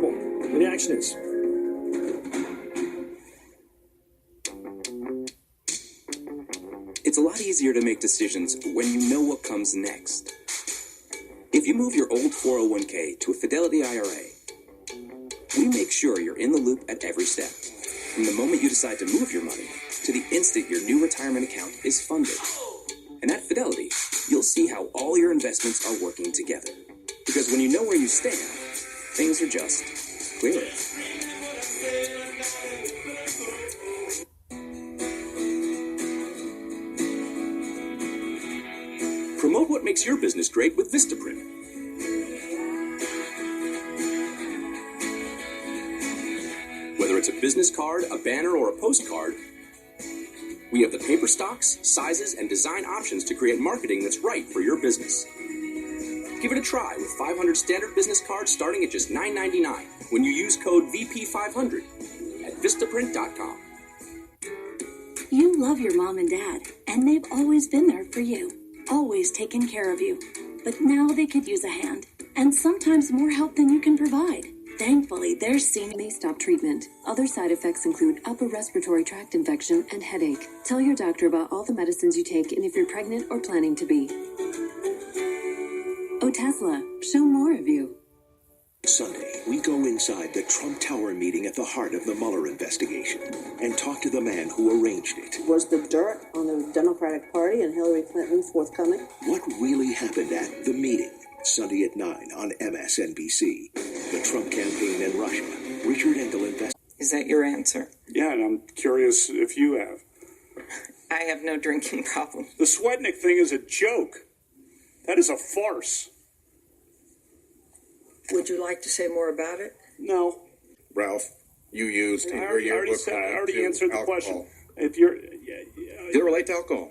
The action is. It's a lot easier to make decisions when you know what comes next. If you move your old 401k to a Fidelity IRA, we make sure you're in the loop at every step. From the moment you decide to move your money to the instant your new retirement account is funded. And at Fidelity, you'll see how all your investments are working together. Because when you know where you stand, things are just clearer. Promote what makes your business great with Vistaprint. Whether it's a business card, a banner, or a postcard, we have the paper stocks, sizes, and design options to create marketing that's right for your business. Give it a try with 500 standard business cards starting at just $9.99 when you use code VP500 at Vistaprint.com. You love your mom and dad, and they've always been there for you, always taken care of you. But now they could use a hand, and sometimes more help than you can provide. Thankfully, they're seen. May stop treatment. Other side effects include upper respiratory tract infection and headache. Tell your doctor about all the medicines you take and if you're pregnant or planning to be. Oh, Tesla, show more of you. Sunday, we go inside the Trump Tower meeting at the heart of the Mueller investigation and talk to the man who arranged it. Was the dirt on the Democratic Party and Hillary Clinton forthcoming? What really happened at the meeting? Sunday at 9 on Msnbc. The Trump campaign in Russia. Richard Engel investigates. Is that your answer? Yeah, and I'm curious if you have. I have no drinking problem. The Swednick thing is a joke. That is a farce. Would you like to say more about it? No. Ralph, you used in I your already yearbook. I answered the alcohol. question. If you're, Did it relate to alcohol?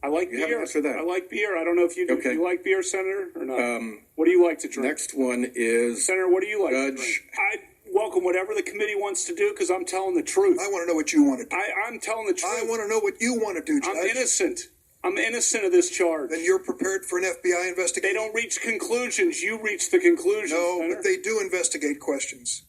I like You beer. haven't answered that. I like beer. I don't know if you do. Okay. Do you like beer, Senator, or not? What do you like to drink? Next one is Senator, what do you like to Judge. drink? I welcome whatever the committee wants to do because I'm telling the truth. I want to know what you want to do. I'm telling the truth. I want to know what you want to do, Judge. I'm innocent. I'm innocent of this charge. Then you're prepared for an FBI investigation? They don't reach conclusions. You reach the conclusions. No, Senator. but they do investigate questions.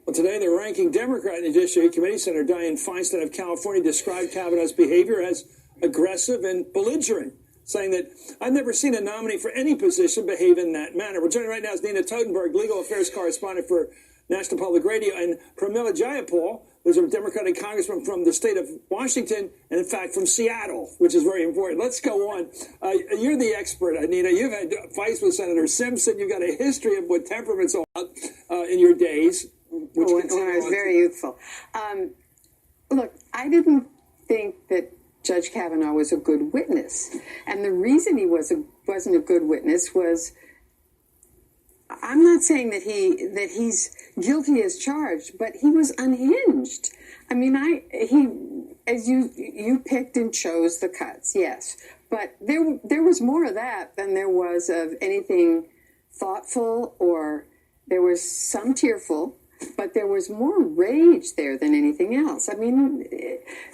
Well, today, the ranking Democrat in the Judiciary Committee, Senator Dianne Feinstein of California, described Kavanaugh's behavior as aggressive and belligerent, saying that I've never seen a nominee for any position behave in that manner. We're joining right now is Nina Totenberg, legal affairs correspondent for National Public Radio, and Pramila Jayapal, who's a Democratic congressman from the state of Washington, and in fact from Seattle, which is very important. Let's go on. You're the expert, Nina. You've had fights with Senator Simpson. You've got a history of what temperament's all about in your days. When I was very youthful. Look, I didn't think that Judge Kavanaugh was a good witness. And the reason he wasn't a good witness was, I'm not saying that he's guilty as charged, but he was unhinged. I mean, as you picked and chose the cuts, yes. But there was more of that than there was of anything thoughtful, or there was some tearful. But there was more rage there than anything else. I mean,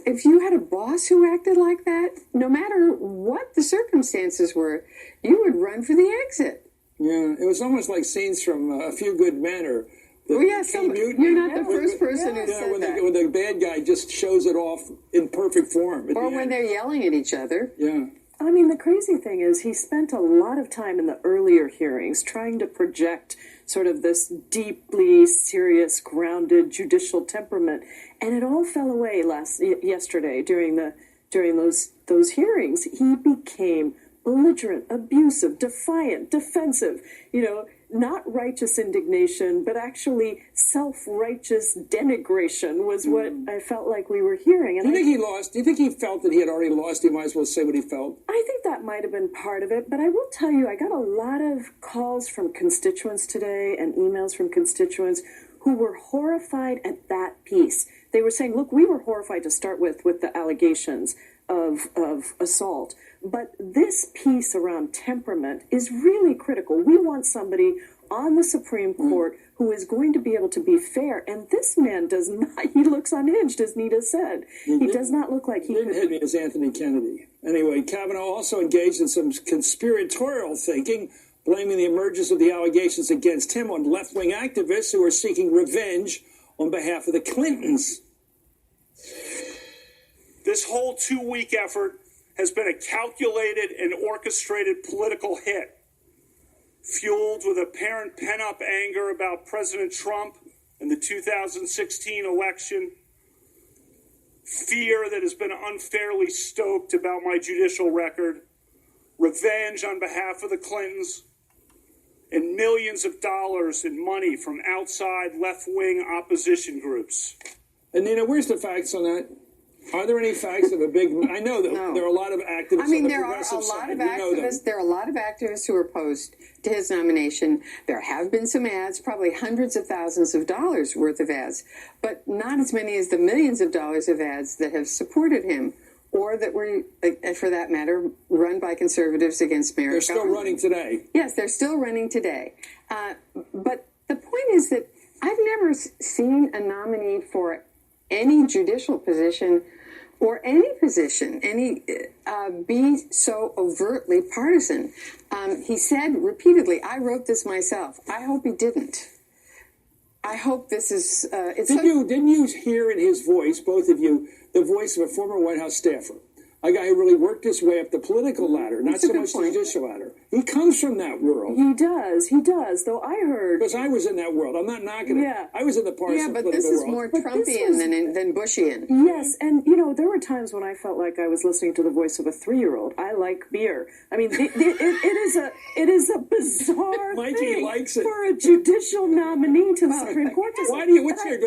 if you had a boss who acted like that, no matter what the circumstances were, you would run for the exit. Yeah, it was almost like scenes from A Few Good Men or... Well, yeah, you're not the first person who said that. When the bad guy just shows it off in perfect form. Or when they're yelling at each other. Yeah. I mean, the crazy thing is he spent a lot of time in the earlier hearings trying to project sort of this deeply serious, grounded judicial temperament, and it all fell away yesterday during those hearings. He became belligerent, abusive, defiant, defensive, not righteous indignation, but actually self-righteous denigration was what I felt like we were hearing. And do you think he lost? Do you think he felt that he had already lost? He might as well say what he felt. I think that might have been part of it, but I will tell you, I got a lot of calls from constituents today and emails from constituents who were horrified at that piece. They were saying, look, we were horrified to start with the allegations of assault. But this piece around temperament is really critical. We want somebody on the Supreme Court who is going to be able to be fair. And this man does not. He looks unhinged, as Nita said. He does not look like he didn't hit me as Anthony Kennedy. Anyway, Kavanaugh also engaged in some conspiratorial thinking blaming the emergence of the allegations against him on left-wing activists who are seeking revenge on behalf of the Clintons. This whole 2-week effort has been a calculated and orchestrated political hit, fueled with apparent pent-up anger about President Trump and the 2016 election, fear that has been unfairly stoked about my judicial record, revenge on behalf of the Clintons, and millions of dollars in money from outside left-wing opposition groups. And Nina, where's the facts on that? Are there any facts of a big? I know that there are a lot of activists. I mean, on the there are a progressive lot side. of We know them. activists. There are a lot of activists who are opposed to his nomination. There have been some ads, probably hundreds of thousands of dollars worth of ads, but not as many as the millions of dollars of ads that have supported him, or that were, for that matter, run by conservatives against Merrick. They're still running today. Yes, they're still running today. But the point is that I've never seen a nominee for any judicial position or any position, be so overtly partisan. He said repeatedly, I wrote this myself. I hope he didn't. I hope this is... Didn't you hear in his voice, both of you, the voice of a former White House staffer? A guy who really worked his way up the political ladder, not so much the judicial ladder. He comes from that world. He does, though I heard... Because I was in that world. I'm not knocking it. I was in the partisan political world. Yeah, but this is more Trumpian than Bushian. Yes, and, there were times when I felt like I was listening to the voice of a 3-year-old. I like beer. I mean, it is a bizarre Mikey thing likes it. for a judicial nominee to the Supreme Court.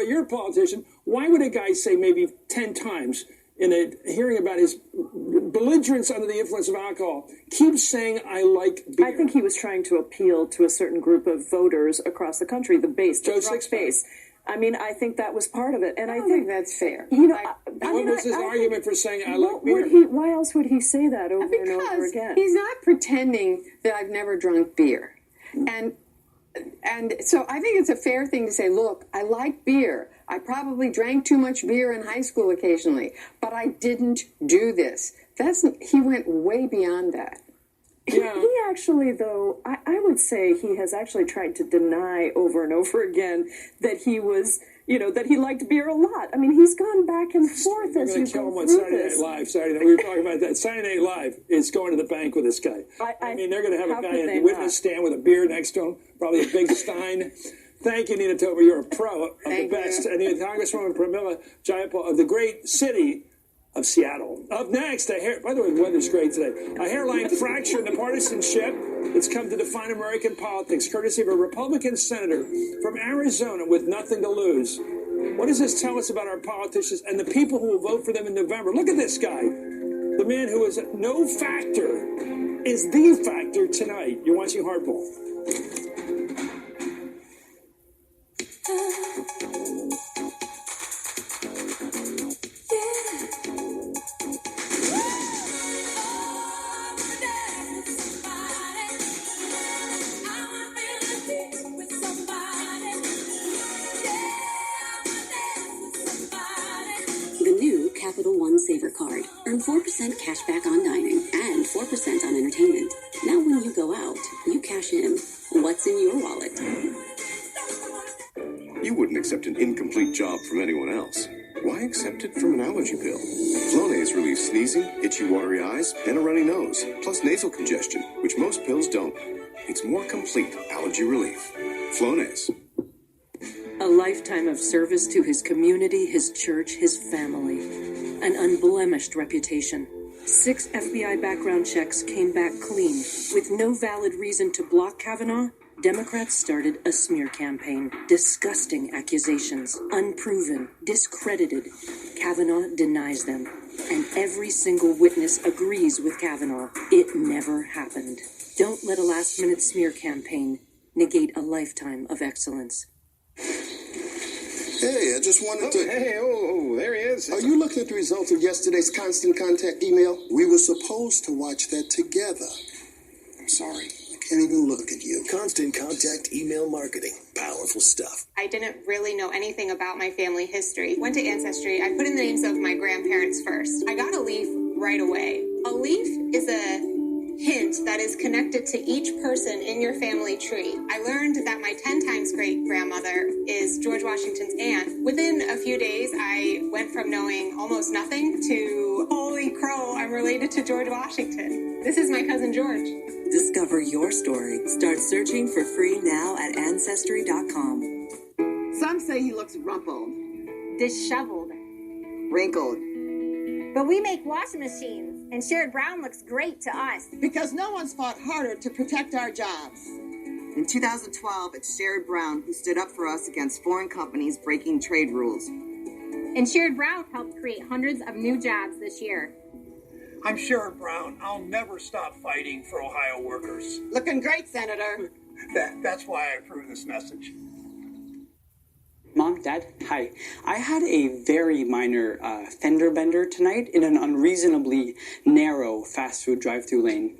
You're a politician. Why would a guy say maybe 10 times in a hearing about his belligerence under the influence of alcohol, keeps saying, I like beer? I think he was trying to appeal to a certain group of voters across the country, the base, the Trump base. I mean, I think that was part of it. And I think that's fair. What was his argument for saying, I like beer? Why else would he say that over and over again? He's not pretending that I've never drunk beer. And so I think it's a fair thing to say, look, I like beer. I probably drank too much beer in high school occasionally, but I didn't do this. He went way beyond that. Yeah. He actually, though, I would say he has actually tried to deny over and over again that he was, that he liked beer a lot. I mean, he's gone back and forth as you go through this. Saturday Night Live. We were talking about that. Saturday Night Live is going to the bank with this guy. I mean, they're going to have a guy in the witness stand with a beer next to him, probably a big stein. Thank you, Nina Tober. You're a pro of the best. And Congresswoman Pramila Jayapal of the great city of Seattle. Up next, by the way, the weather's great today. A hairline fracture in the partisanship that's come to define American politics, courtesy of a Republican senator from Arizona with nothing to lose. What does this tell us about our politicians and the people who will vote for them in November? Look at this guy. The man who is no factor is the factor tonight. You're watching Hardball. Capital One Saver Card. Earn 4% cash back on dining and 4% on entertainment. Now when you go out, you cash in. What's in your wallet? You wouldn't accept an incomplete job from anyone else. Why accept it from an allergy pill? Flonase relieves sneezing, itchy watery eyes, and a runny nose, plus nasal congestion, which most pills don't. It's more complete allergy relief. Flonase. A lifetime of service to his community, his church, his family. An unblemished reputation. 6 FBI background checks came back clean. With no valid reason to block Kavanaugh, Democrats started a smear campaign. Disgusting accusations. Unproven. Discredited. Kavanaugh denies them. And every single witness agrees with Kavanaugh. It never happened. Don't let a last-minute smear campaign negate a lifetime of excellence. Hey, I just wanted to... Hey, there he is. Are you looking at the results of yesterday's Constant Contact email? We were supposed to watch that together. I'm sorry. I can't even look at you. Constant Contact email marketing. Powerful stuff. I didn't really know anything about my family history. Went to Ancestry. I put in the names of my grandparents first. I got a leaf right away. A leaf is a hint that is connected to each person in your family tree. I learned that my 10 times great grandmother is George Washington's aunt. Within a few days, I went from knowing almost nothing to, holy crow, I'm related to George Washington. This is my cousin George. Discover your story. Start searching for free now at Ancestry.com. Some say he looks rumpled, disheveled, wrinkled. But we make washing machines, and Sherrod Brown looks great to us. Because no one's fought harder to protect our jobs. In 2012, it's Sherrod Brown who stood up for us against foreign companies breaking trade rules. And Sherrod Brown helped create hundreds of new jobs this year. I'm Sherrod Brown. I'll never stop fighting for Ohio workers. Looking great, Senator. That's why I approve this message. Mom, Dad, hi. I had a very minor fender bender tonight in an unreasonably narrow fast food drive-thru lane.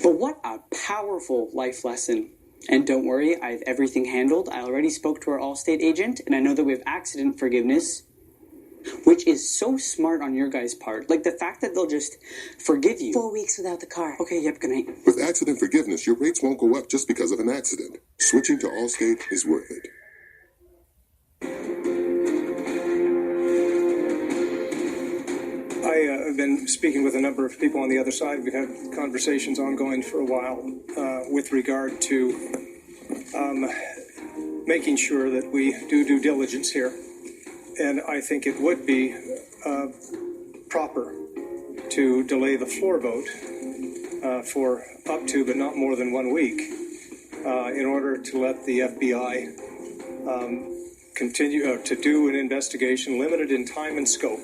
But what a powerful life lesson. And don't worry, I have everything handled. I already spoke to our Allstate agent, and I know that we have accident forgiveness, which is so smart on your guys' part. Like the fact that they'll just forgive you. 4 weeks without the car. Okay, yep, good night. With accident forgiveness, your rates won't go up just because of an accident. Switching to Allstate is worth it. I have been speaking with a number of people on the other side. We've had conversations ongoing for a while with regard to making sure that we do due diligence here. And I think it would be proper to delay the floor vote for up to, but not more than 1 week, in order to let the FBI continue to do an investigation limited in time and scope.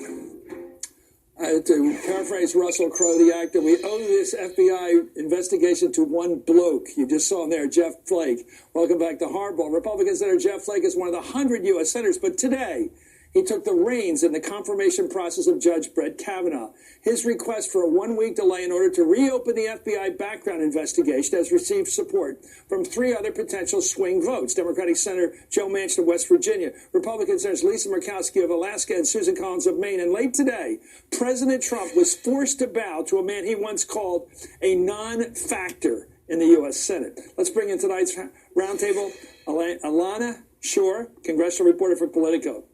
To paraphrase Russell Crowe, the actor, we owe this FBI investigation to one bloke. You just saw him there, Jeff Flake. Welcome back to Hardball. Republican Senator Jeff Flake is one of the 100 U.S. senators, but today he took the reins in the confirmation process of Judge Bret Kavanaugh. His request for a 1-week delay in order to reopen the FBI background investigation has received support from 3 other potential swing votes. Democratic Senator Joe Manchin of West Virginia, Republican Senators Lisa Murkowski of Alaska and Susan Collins of Maine. And late today, President Trump was forced to bow to a man he once called a non-factor in the U.S. Senate. Let's bring in tonight's roundtable Alana Shore, congressional reporter for Politico.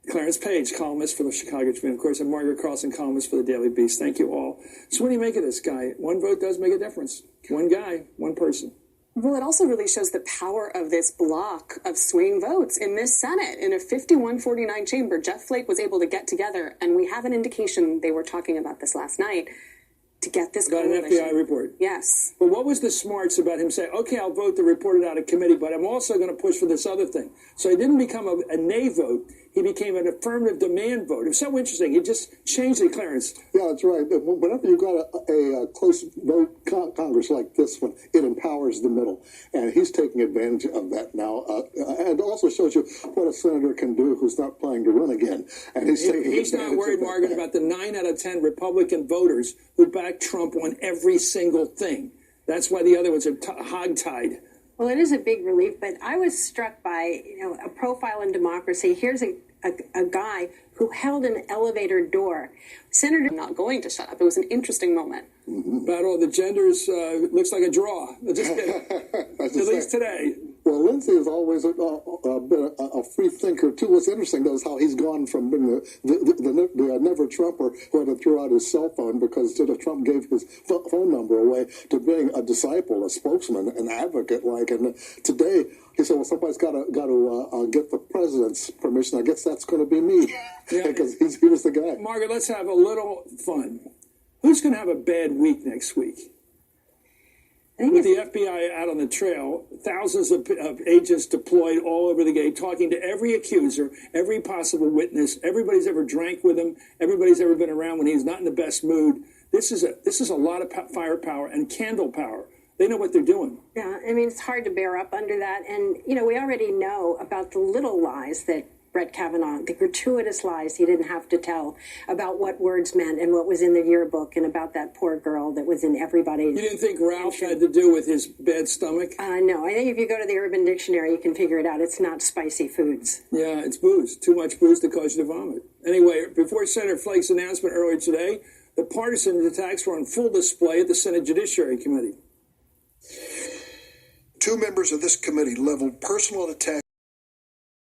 Clarence Page, columnist for the Chicago Tribune, of course, and Margaret Carlson, columnist for the Daily Beast. Thank you all. So what do you make of this guy? One vote does make a difference. One guy, one person. Well, it also really shows the power of this block of swing votes in this Senate. In a 51-49 chamber, Jeff Flake was able to get together, and we have an indication they were talking about this last night, to get this got an FBI report. Yes. But what was the smarts about him saying, okay, I'll vote to report it out of committee, but I'm also going to push for this other thing. So he didn't become a nay vote. He became an affirmative demand vote. It was so interesting. He just changed it, Clarence. Yeah, that's right. Whenever you've got a close vote Congress like this one, it empowers the middle. And he's taking advantage of that now. And also shows you what a senator can do who's not planning to run again. And he's not worried, Margaret, about the 9 out of 10 Republican voters who backed Trump on every single thing. That's why the other ones are hogtied. Well, it is a big relief, but I was struck by, a profile in democracy. Here's a guy who held an elevator door. Senator not going to shut up. It was an interesting moment. About all the genders, looks like a draw. Just at least today. Well, Lindsay has always been a free thinker, too. What's interesting, though, is how he's gone from being the never-Trumper who had to throw out his cell phone because Trump gave his phone number away to being a disciple, a spokesman, an advocate. And today, he said, well, somebody's got to get the president's permission. I guess that's going to be me because he was the guy. Margaret, let's have a little fun. Who's going to have a bad week next week? With the FBI out on the trail, thousands of agents deployed all over the gate, talking to every accuser, every possible witness, everybody's ever drank with him, everybody's ever been around when he's not in the best mood. This is a lot of firepower and candle power. They know what they're doing. Yeah, it's hard to bear up under that. And, we already know about the little lies that Bret Kavanaugh, the gratuitous lies he didn't have to tell about what words meant and what was in the yearbook and about that poor girl that was in everybody's. You didn't think Ralph had to do with his bad stomach? No, I think if you go to the Urban Dictionary, you can figure it out. It's not spicy foods. Yeah, it's booze. Too much booze to cause you to vomit. Anyway, before Senator Flake's announcement earlier today, The partisan attacks were on full display at the Senate Judiciary Committee. 2 members of this committee leveled personal attacks